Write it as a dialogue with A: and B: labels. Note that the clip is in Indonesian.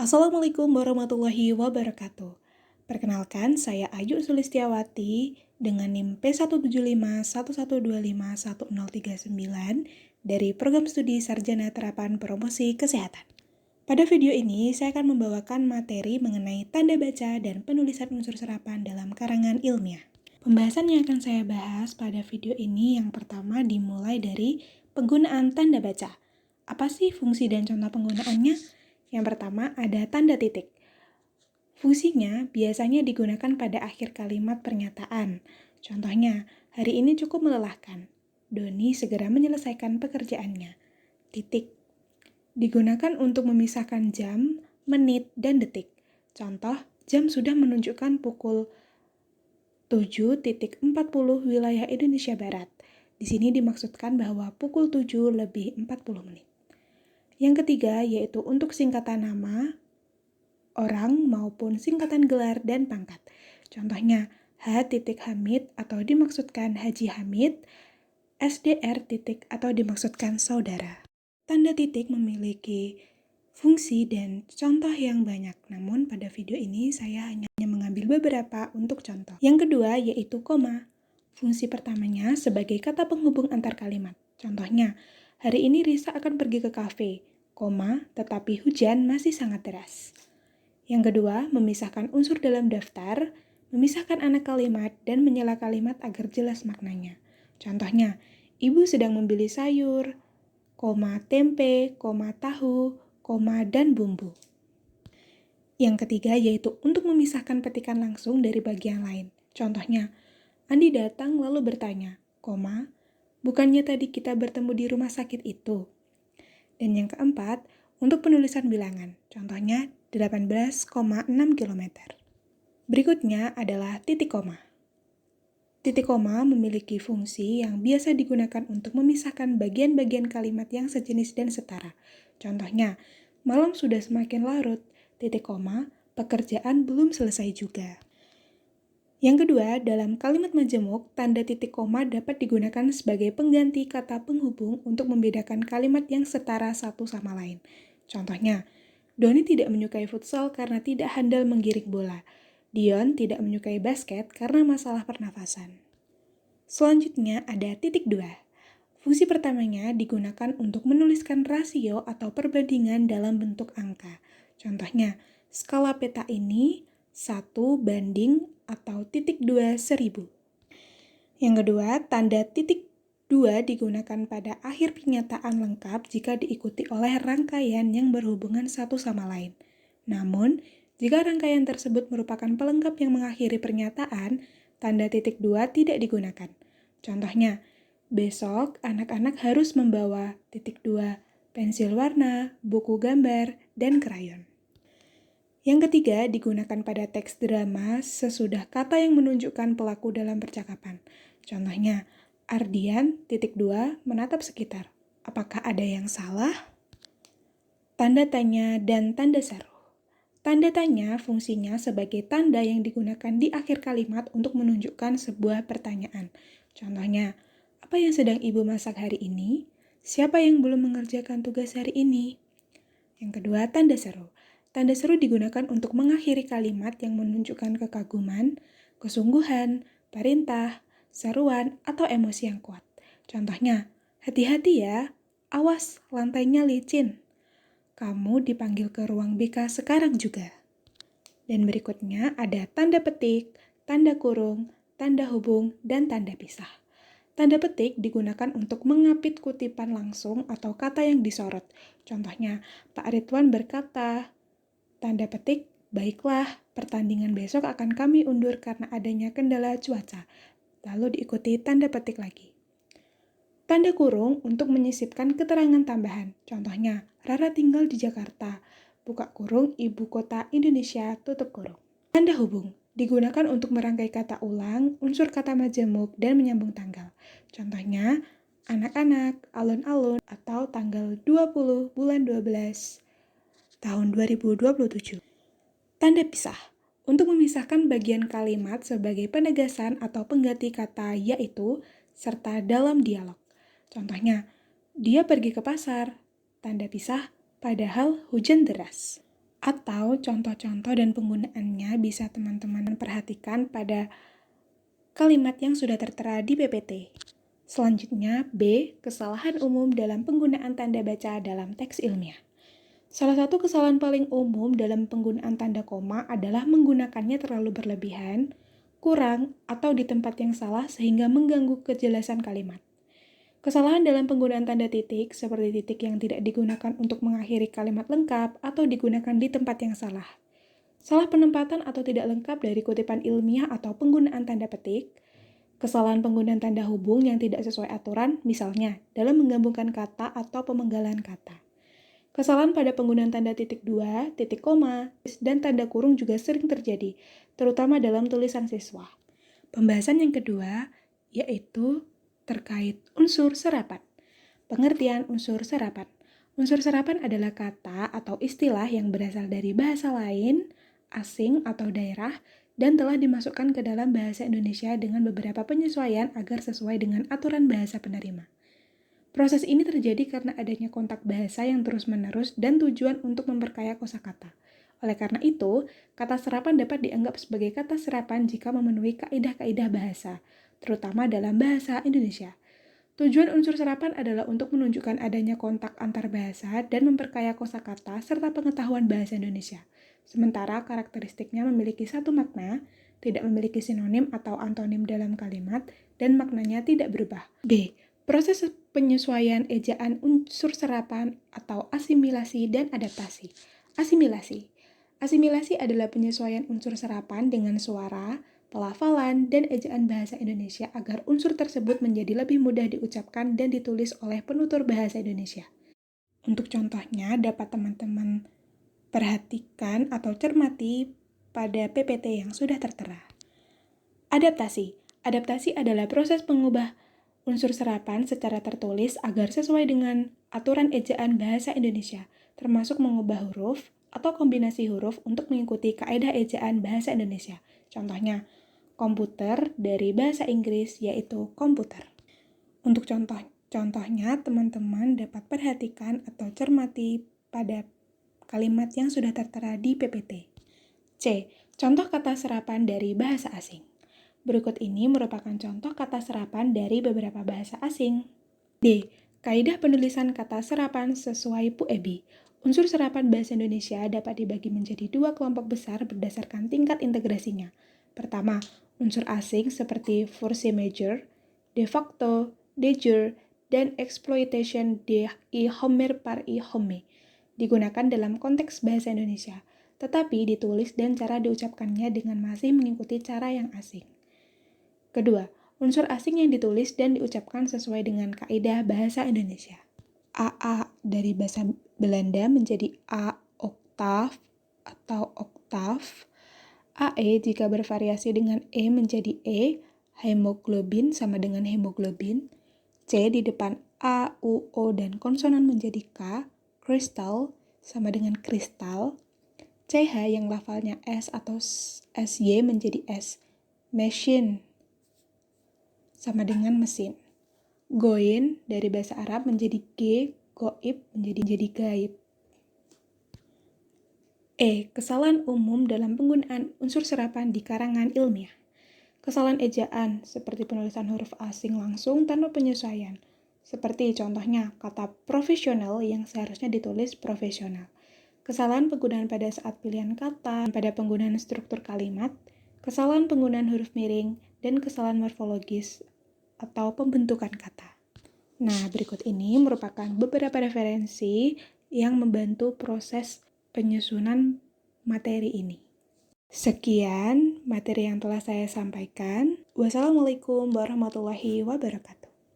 A: Assalamualaikum warahmatullahi wabarakatuh. Perkenalkan, saya Ayu Sulistiawati dengan NIM P17511251039 dari Program Studi Sarjana Terapan Promosi Kesehatan. Pada video ini, saya akan membawakan materi mengenai tanda baca dan penulisan unsur serapan dalam karangan ilmiah. Pembahasan yang akan saya bahas pada video ini yang pertama dimulai dari penggunaan tanda baca. Apa sih fungsi dan contoh penggunaannya? Yang pertama ada tanda titik. Fungsinya biasanya digunakan pada akhir kalimat pernyataan. Contohnya, hari ini cukup melelahkan. Doni segera menyelesaikan pekerjaannya. Titik. Digunakan untuk memisahkan jam, menit, dan detik. Contoh, jam sudah menunjukkan pukul 7.40 wilayah Indonesia Barat. Di sini dimaksudkan bahwa pukul 7:40 menit. Yang ketiga yaitu untuk singkatan nama, orang maupun singkatan gelar dan pangkat. Contohnya H. Hamid atau dimaksudkan Haji Hamid, SDR. Atau dimaksudkan saudara. Tanda titik memiliki fungsi dan contoh yang banyak, namun pada video ini saya hanya mengambil beberapa untuk contoh. Yang kedua yaitu koma. Fungsi pertamanya sebagai kata penghubung antar kalimat. Contohnya, hari ini Risa akan pergi ke kafe, tetapi hujan masih sangat deras. Yang kedua, memisahkan unsur dalam daftar, memisahkan anak kalimat, dan menyela kalimat agar jelas maknanya. Contohnya, ibu sedang membeli sayur, tempe, tahu, dan bumbu. Yang ketiga yaitu untuk memisahkan petikan langsung dari bagian lain. Contohnya, Andi datang lalu bertanya, bukannya tadi kita bertemu di rumah sakit itu? Dan yang keempat, untuk penulisan bilangan. Contohnya, 18,6 km. Berikutnya adalah titik koma. Titik koma memiliki fungsi yang biasa digunakan untuk memisahkan bagian-bagian kalimat yang sejenis dan setara. Contohnya, malam sudah semakin larut, pekerjaan belum selesai juga. Yang kedua, dalam kalimat majemuk, tanda titik koma dapat digunakan sebagai pengganti kata penghubung untuk membedakan kalimat yang setara satu sama lain. Contohnya, Doni tidak menyukai futsal karena tidak handal menggiring bola. Dion tidak menyukai basket karena masalah pernafasan. Selanjutnya ada titik 2. Fungsi pertamanya digunakan untuk menuliskan rasio atau perbandingan dalam bentuk angka. Contohnya, skala peta ini 1:() atau titik 2 1000. Yang kedua, tanda titik 2 digunakan pada akhir pernyataan lengkap jika diikuti oleh rangkaian yang berhubungan satu sama lain. Namun, jika rangkaian tersebut merupakan pelengkap yang mengakhiri pernyataan, tanda titik 2 tidak digunakan. Contohnya, besok anak-anak harus membawa titik 2, pensil warna, buku gambar, dan krayon. Yang ketiga digunakan pada teks drama sesudah kata yang menunjukkan pelaku dalam percakapan. Contohnya, Ardian, 2, menatap sekitar. Apakah ada yang salah? Tanda tanya dan tanda seru. Tanda tanya fungsinya sebagai tanda yang digunakan di akhir kalimat untuk menunjukkan sebuah pertanyaan. Contohnya, apa yang sedang ibu masak hari ini? Siapa yang belum mengerjakan tugas hari ini? Yang kedua, tanda seru. Tanda seru digunakan untuk mengakhiri kalimat yang menunjukkan kekaguman, kesungguhan, perintah, seruan, atau emosi yang kuat. Contohnya, hati-hati ya, awas lantainya licin. Kamu dipanggil ke ruang BK sekarang juga. Dan berikutnya ada tanda petik, tanda kurung, tanda hubung, dan tanda pisah. Tanda petik digunakan untuk mengapit kutipan langsung atau kata yang disorot. Contohnya, Pak Ridwan berkata, tanda petik, baiklah, pertandingan besok akan kami undur karena adanya kendala cuaca. Lalu diikuti tanda petik lagi. Tanda kurung untuk menyisipkan keterangan tambahan. Contohnya, Rara tinggal di Jakarta. Buka kurung, ibu kota Indonesia, tutup kurung. Tanda hubung digunakan untuk merangkai kata ulang, unsur kata majemuk, dan menyambung tanggal. Contohnya, anak-anak, alun-alun, atau tanggal 20 bulan 12 tahun 2027. Tanda pisah untuk memisahkan bagian kalimat sebagai penegasan atau pengganti kata yaitu serta dalam dialog. Contohnya, dia pergi ke pasar, tanda pisah, padahal hujan deras. Atau contoh-contoh dan penggunaannya bisa teman-teman perhatikan pada kalimat yang sudah tertera di PPT. Selanjutnya, B. Kesalahan umum dalam penggunaan tanda baca dalam teks ilmiah. Salah satu kesalahan paling umum dalam penggunaan tanda koma adalah menggunakannya terlalu berlebihan, kurang, atau di tempat yang salah sehingga mengganggu kejelasan kalimat. Kesalahan dalam penggunaan tanda titik, seperti titik yang tidak digunakan untuk mengakhiri kalimat lengkap atau digunakan di tempat yang salah. Salah penempatan atau tidak lengkap dari kutipan ilmiah atau penggunaan tanda petik. Kesalahan penggunaan tanda hubung yang tidak sesuai aturan, misalnya dalam menggabungkan kata atau pemenggalan kata. Kesalahan pada penggunaan tanda titik dua, titik koma, dan tanda kurung juga sering terjadi, terutama dalam tulisan siswa. Pembahasan yang kedua yaitu terkait unsur serapan. Pengertian unsur serapan. Unsur serapan adalah kata atau istilah yang berasal dari bahasa lain, asing atau daerah, dan telah dimasukkan ke dalam bahasa Indonesia dengan beberapa penyesuaian agar sesuai dengan aturan bahasa penerima. Proses ini terjadi karena adanya kontak bahasa yang terus-menerus dan tujuan untuk memperkaya kosakata. Oleh karena itu, kata serapan dapat dianggap sebagai kata serapan jika memenuhi kaidah-kaidah bahasa, terutama dalam bahasa Indonesia. Tujuan unsur serapan adalah untuk menunjukkan adanya kontak antar bahasa dan memperkaya kosakata serta pengetahuan bahasa Indonesia. Sementara karakteristiknya memiliki satu makna, tidak memiliki sinonim atau antonim dalam kalimat, dan maknanya tidak berubah. B. Proses penyesuaian ejaan unsur serapan atau asimilasi dan adaptasi. Asimilasi. Asimilasi adalah penyesuaian unsur serapan dengan suara, pelafalan, dan ejaan bahasa Indonesia agar unsur tersebut menjadi lebih mudah diucapkan dan ditulis oleh penutur bahasa Indonesia. Untuk contohnya, dapat teman-teman perhatikan atau cermati pada PPT yang sudah tertera. Adaptasi. Adaptasi adalah proses mengubah unsur serapan secara tertulis agar sesuai dengan aturan ejaan bahasa Indonesia, termasuk mengubah huruf atau kombinasi huruf untuk mengikuti kaidah ejaan bahasa Indonesia. Contohnya, komputer dari bahasa Inggris yaitu komputer. Untuk contohnya, teman-teman dapat perhatikan atau cermati pada kalimat yang sudah tertera di PPT. C. Contoh kata serapan dari bahasa asing. Berikut ini merupakan contoh kata serapan dari beberapa bahasa asing. D. Kaidah penulisan kata serapan sesuai Bu Ebi. Unsur serapan bahasa Indonesia dapat dibagi menjadi dua kelompok besar berdasarkan tingkat integrasinya. Pertama, unsur asing seperti force majeure, de facto, de jure, dan exploitation de Homer par Homme digunakan dalam konteks bahasa Indonesia, tetapi ditulis dan cara diucapkannya dengan masih mengikuti cara yang asing. Kedua, unsur asing yang ditulis dan diucapkan sesuai dengan kaidah bahasa Indonesia. AA dari bahasa Belanda menjadi A oktav atau oktav. AE jika bervariasi dengan E menjadi E, hemoglobin sama dengan hemoglobin. C di depan A, U, O, dan konsonan menjadi K, kristal sama dengan kristal. CH yang lafalnya S atau SY menjadi S, machine sama dengan mesin. Goin dari bahasa Arab menjadi G, goib menjadi gaib. E. Kesalahan umum dalam penggunaan unsur serapan di karangan ilmiah. Kesalahan ejaan, seperti penulisan huruf asing langsung tanpa penyesuaian. Seperti contohnya kata profesional yang seharusnya ditulis profesional. Kesalahan penggunaan pada saat pilihan kata, pada penggunaan struktur kalimat, kesalahan penggunaan huruf miring, dan kesalahan morfologis atau pembentukan kata. Nah, berikut ini merupakan beberapa referensi yang membantu proses penyusunan materi ini. Sekian materi yang telah saya sampaikan. Wassalamualaikum warahmatullahi wabarakatuh.